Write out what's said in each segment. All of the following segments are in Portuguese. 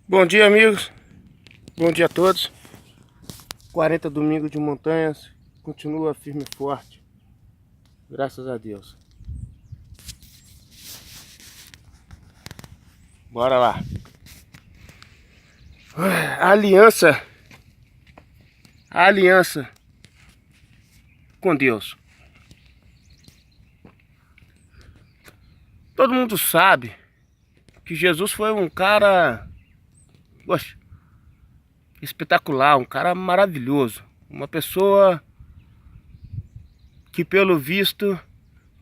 Bom dia, amigos. Bom dia a todos. 40 domingos de montanhas. Continua firme e forte. Graças a Deus. Bora lá. A aliança. A aliança com Deus. Todo mundo sabe que Jesus foi um cara, poxa, espetacular, um cara maravilhoso, uma pessoa que, pelo visto,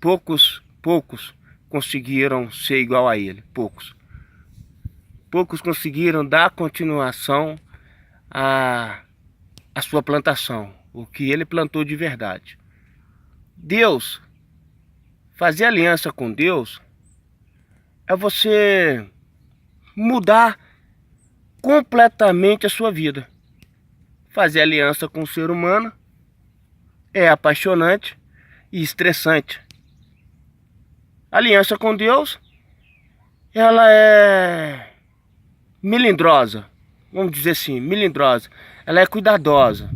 poucos conseguiram ser igual a ele, poucos conseguiram dar continuação à sua plantação, o que ele plantou de verdade. Deus, fazer aliança com Deus é você mudar completamente a sua vida. Fazer aliança com o ser humano é apaixonante e estressante. Aliança com Deus, ela é melindrosa, vamos dizer assim, melindrosa. Ela é cuidadosa.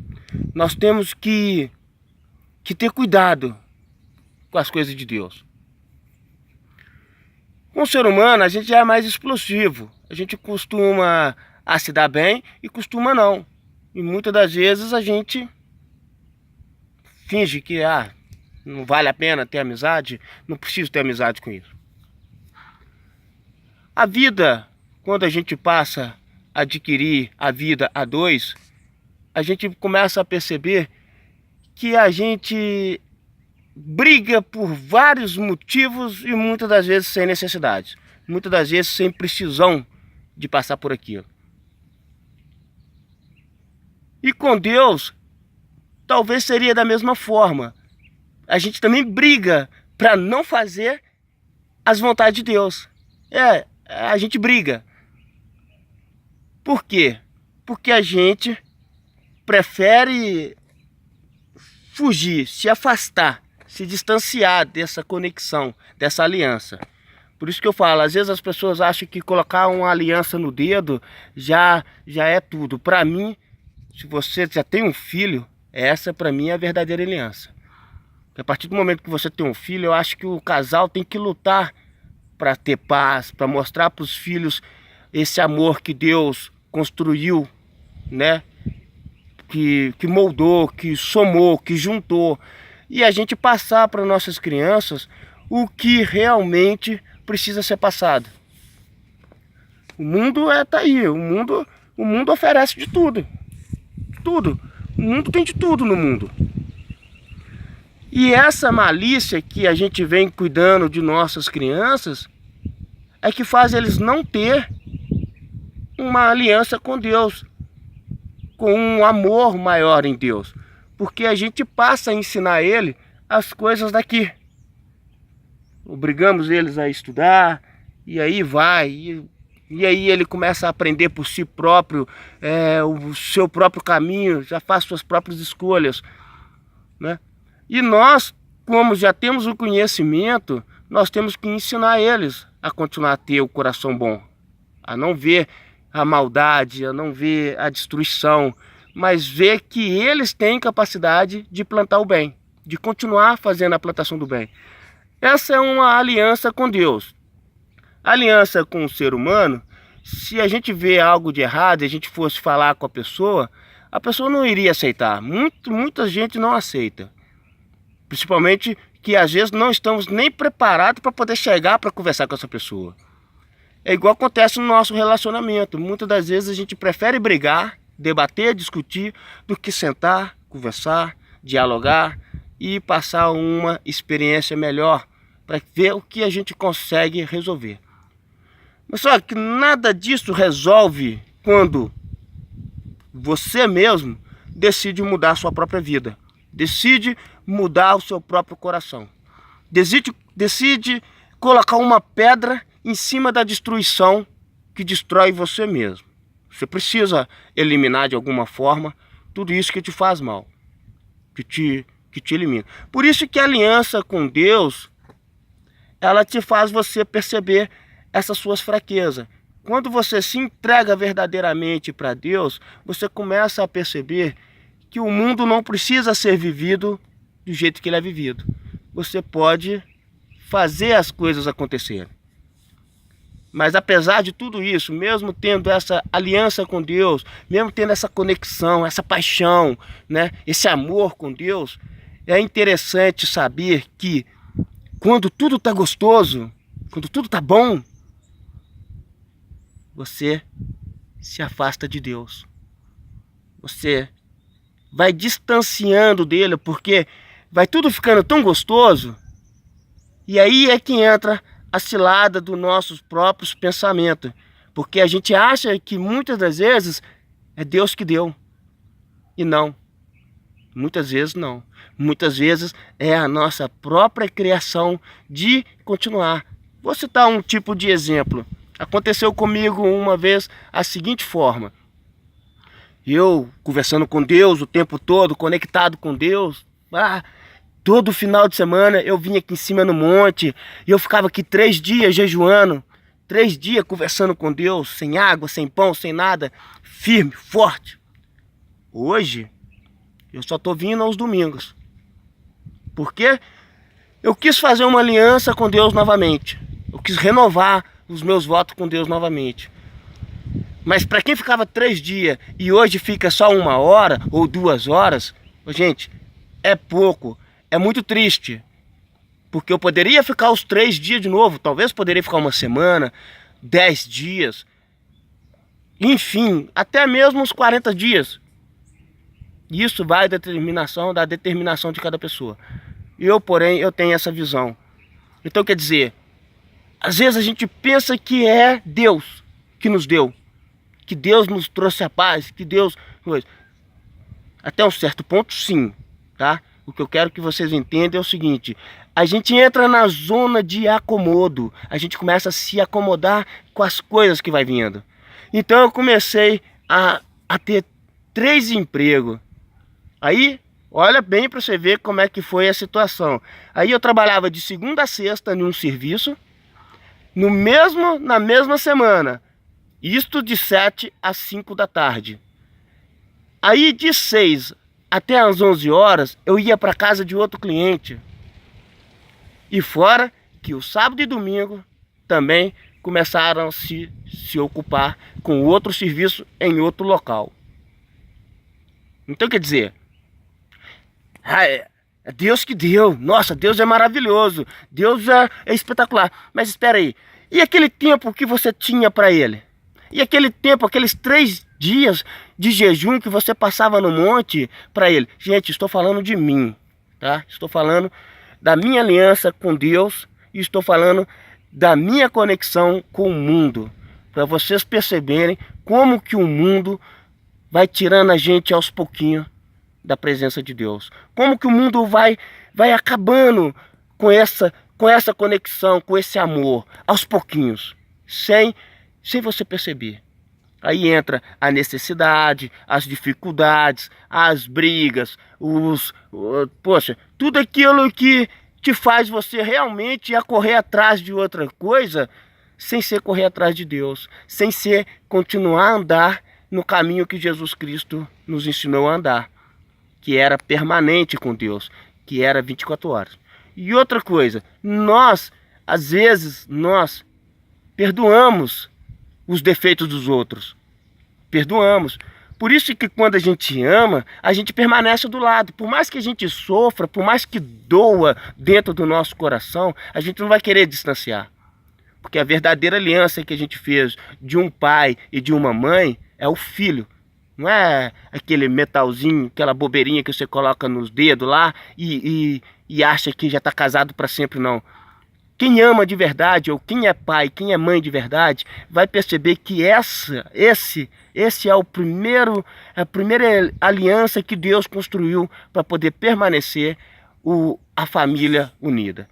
Nós temos que ter cuidado com as coisas de Deus. Com o ser humano, a gente já é mais explosivo. A gente costuma se dar bem e costuma não. E muitas das vezes a gente finge que não vale a pena ter amizade, não preciso ter amizade com isso. A vida, quando a gente passa a adquirir a vida a dois, a gente começa a perceber que a gente briga por vários motivos e muitas das vezes sem necessidade. Muitas das vezes sem precisão de passar por aquilo. E com Deus, talvez seria da mesma forma. A gente também briga para não fazer as vontades de Deus. A gente briga. Por quê? Porque a gente prefere fugir, se afastar, se distanciar dessa conexão, dessa aliança. Por isso que eu falo, às vezes as pessoas acham que colocar uma aliança no dedo já é tudo. Para mim, se você já tem um filho, essa para mim é a verdadeira aliança. A partir do momento que você tem um filho, eu acho que o casal tem que lutar para ter paz, para mostrar para os filhos esse amor que Deus construiu, né? Que moldou, que somou, que juntou. E a gente passar para nossas crianças o que realmente precisa ser passado. O mundo tá aí, o mundo oferece de tudo. Tudo. O mundo tem de tudo no mundo. E essa malícia que a gente vem cuidando de nossas crianças é que faz eles não ter uma aliança com Deus, com um amor maior em Deus. Porque a gente passa a ensinar ele as coisas daqui. Obrigamos eles a estudar, e aí vai, e aí ele começa a aprender por si próprio, o seu próprio caminho, já faz suas próprias escolhas, né? E nós, como já temos o conhecimento, nós temos que ensinar eles a continuar a ter o coração bom, a não ver a maldade, a não ver a destruição, mas ver que eles têm capacidade de plantar o bem, de continuar fazendo a plantação do bem. Essa é uma aliança com Deus. Aliança com o ser humano, se a gente vê algo de errado e a gente fosse falar com a pessoa não iria aceitar. Muita gente não aceita. Principalmente que às vezes não estamos nem preparados para poder chegar para conversar com essa pessoa. É igual acontece no nosso relacionamento. Muitas das vezes a gente prefere brigar, debater, discutir, do que sentar, conversar, dialogar e passar uma experiência melhor para ver o que a gente consegue resolver. Mas só que nada disso resolve quando você mesmo decide mudar a sua própria vida. Decide mudar o seu próprio coração. Decide colocar uma pedra em cima da destruição que destrói você mesmo. Você precisa eliminar de alguma forma tudo isso que te faz mal, que te elimina. Por isso que a aliança com Deus, ela te faz você perceber essas suas fraquezas. Quando você se entrega verdadeiramente para Deus, você começa a perceber que o mundo não precisa ser vivido do jeito que ele é vivido. Você pode fazer as coisas acontecerem. Mas apesar de tudo isso, mesmo tendo essa aliança com Deus, mesmo tendo essa conexão, essa paixão, né, esse amor com Deus, é interessante saber que quando tudo está gostoso, quando tudo está bom, você se afasta de Deus. Você vai distanciando dele, porque vai tudo ficando tão gostoso. E aí é que entra a cilada dos nossos próprios pensamentos. Porque a gente acha que muitas das vezes é Deus que deu. E não. Muitas vezes não. Muitas vezes é a nossa própria criação de continuar. Vou citar um tipo de exemplo. Aconteceu comigo uma vez a seguinte forma. Eu conversando com Deus o tempo todo, conectado com Deus. Todo final de semana eu vinha aqui em cima no monte. E eu ficava aqui 3 dias jejuando. 3 dias conversando com Deus. Sem água, sem pão, sem nada. Firme, forte. Hoje eu só estou vindo aos domingos. Porque eu quis fazer uma aliança com Deus novamente. Eu quis renovar os meus votos com Deus novamente. Mas para quem ficava 3 dias e hoje fica só 1 hora ou 2 horas, gente, é pouco, é muito triste. Porque eu poderia ficar os 3 dias de novo, talvez poderia ficar 1 semana, 10 dias, enfim, até mesmo uns 40 dias. Isso vai da determinação de cada pessoa. Eu, porém, eu tenho essa visão. Então, quer dizer, às vezes a gente pensa que é Deus que nos deu, que Deus nos trouxe a paz, que Deus... Até um certo ponto, sim, tá? O que eu quero que vocês entendam é o seguinte: a gente entra na zona de acomodo, a gente começa a se acomodar com as coisas que vai vindo. Então eu comecei a ter 3 empregos. Aí, olha bem para você ver como é que foi a situação. Aí eu trabalhava de segunda a sexta em um serviço, na mesma semana. Isto de 7 às 5 da tarde. Aí de 6 até às 11 horas eu ia para casa de outro cliente. E fora que o sábado e domingo também começaram a se ocupar com outro serviço em outro local. Então quer dizer, é Deus que deu. Nossa, Deus é maravilhoso. Deus é espetacular. Mas espera aí. E aquele tempo que você tinha para ele? E aquele tempo, aqueles 3 dias de jejum que você passava no monte para ele? Gente, estou falando de mim, tá? Estou falando da minha aliança com Deus e estou falando da minha conexão com o mundo. Para vocês perceberem como que o mundo vai tirando a gente aos pouquinhos da presença de Deus. Como que o mundo vai acabando com essa conexão, com esse amor, aos pouquinhos, sem você perceber. Aí entra a necessidade, as dificuldades, as brigas, poxa, tudo aquilo que te faz você realmente a correr atrás de outra coisa, sem ser correr atrás de Deus, sem ser continuar a andar no caminho que Jesus Cristo nos ensinou a andar, que era permanente com Deus, que era 24 horas. E outra coisa, às vezes, nós perdoamos os defeitos dos outros. Perdoamos. Por isso que quando a gente ama, a gente permanece do lado. Por mais que a gente sofra, por mais que doa dentro do nosso coração, a gente não vai querer distanciar. Porque a verdadeira aliança que a gente fez de um pai e de uma mãe é o filho. Não é aquele metalzinho, aquela bobeirinha que você coloca nos dedos lá e acha que já está casado para sempre, não. Quem ama de verdade, ou quem é pai, quem é mãe de verdade, vai perceber que esse é a primeira aliança que Deus construiu para poder permanecer a família unida.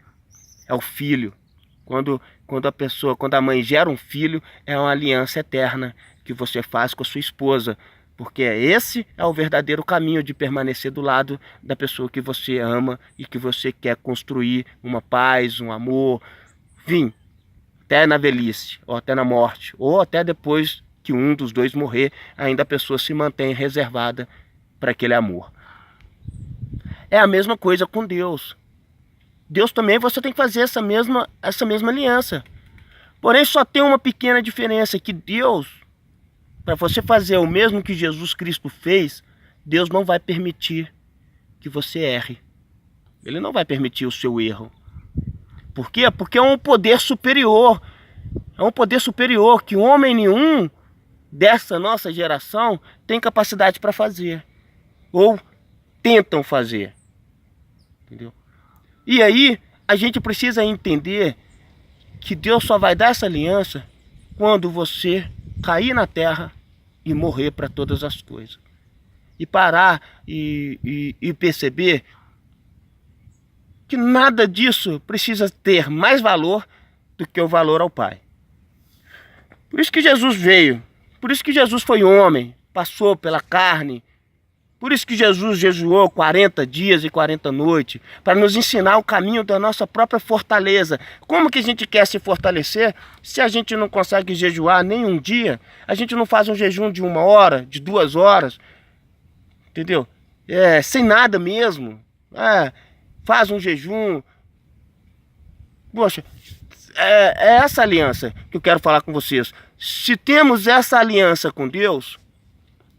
É o filho. Quando a mãe gera um filho, é uma aliança eterna que você faz com a sua esposa. Porque esse é o verdadeiro caminho de permanecer do lado da pessoa que você ama e que você quer construir uma paz, um amor, enfim. até na velhice, ou até na morte, ou até depois que um dos dois morrer, ainda a pessoa se mantém reservada para aquele amor. É a mesma coisa com Deus. Deus também, você tem que fazer essa mesma aliança. Porém, só tem uma pequena diferença, que Deus, para você fazer o mesmo que Jesus Cristo fez, Deus não vai permitir que você erre. Ele não vai permitir o seu erro. Por quê? Porque é um poder superior. É um poder superior que homem nenhum dessa nossa geração tem capacidade para fazer. Ou tentam fazer. Entendeu? E aí, a gente precisa entender que Deus só vai dar essa aliança quando você cair na terra e morrer para todas as coisas. E parar e perceber que nada disso precisa ter mais valor do que o valor ao Pai. Por isso que Jesus veio, por isso que Jesus foi homem, passou pela carne, por isso que Jesus jejuou 40 dias e 40 noites, para nos ensinar o caminho da nossa própria fortaleza. Como que a gente quer se fortalecer se a gente não consegue jejuar nem um dia? A gente não faz um jejum de 1 hora, de 2 horas, entendeu? Sem nada mesmo. Faz um jejum. Poxa, é essa aliança que eu quero falar com vocês. Se temos essa aliança com Deus,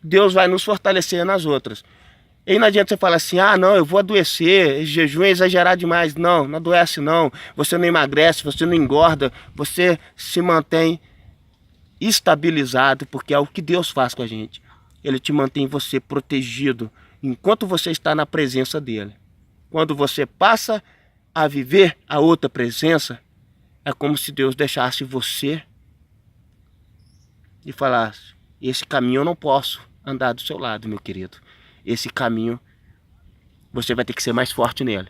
Deus vai nos fortalecer nas outras. E não adianta você falar assim, não, eu vou adoecer, esse jejum é exagerar demais. Não, não adoece não. Você não emagrece, você não engorda, você se mantém estabilizado, porque é o que Deus faz com a gente. Ele te mantém você protegido enquanto você está na presença dele. Quando você passa a viver a outra presença, é como se Deus deixasse você e falasse, esse caminho eu não posso andar do seu lado, meu querido. Esse caminho, você vai ter que ser mais forte nele.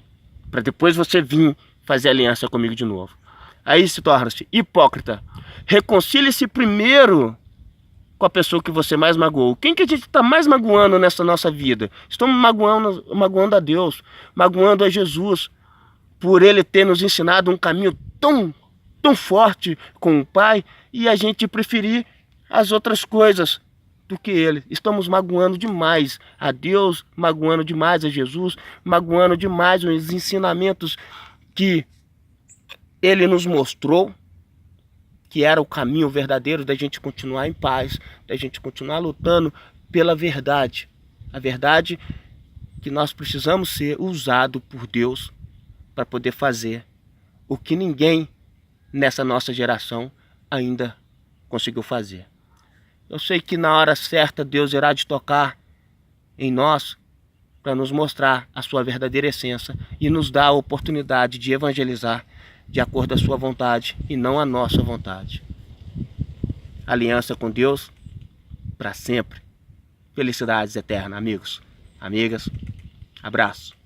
Para depois você vir fazer aliança comigo de novo. Aí se torna-se hipócrita. Reconcilie-se primeiro com a pessoa que você mais magoou. Quem que a gente está mais magoando nessa nossa vida? Estamos magoando a Deus, magoando a Jesus, por Ele ter nos ensinado um caminho tão forte com o Pai, e a gente preferir as outras coisas do que Ele. Estamos magoando demais a Deus, magoando demais a Jesus, magoando demais os ensinamentos que Ele nos mostrou, que era o caminho verdadeiro da gente continuar em paz, da gente continuar lutando pela verdade. A verdade que nós precisamos ser usado por Deus para poder fazer o que ninguém nessa nossa geração ainda conseguiu fazer. Eu sei que na hora certa Deus irá de tocar em nós para nos mostrar a sua verdadeira essência e nos dar a oportunidade de evangelizar de acordo com a sua vontade e não a nossa vontade. Aliança com Deus para sempre. Felicidades eternas, amigos, amigas. Abraço.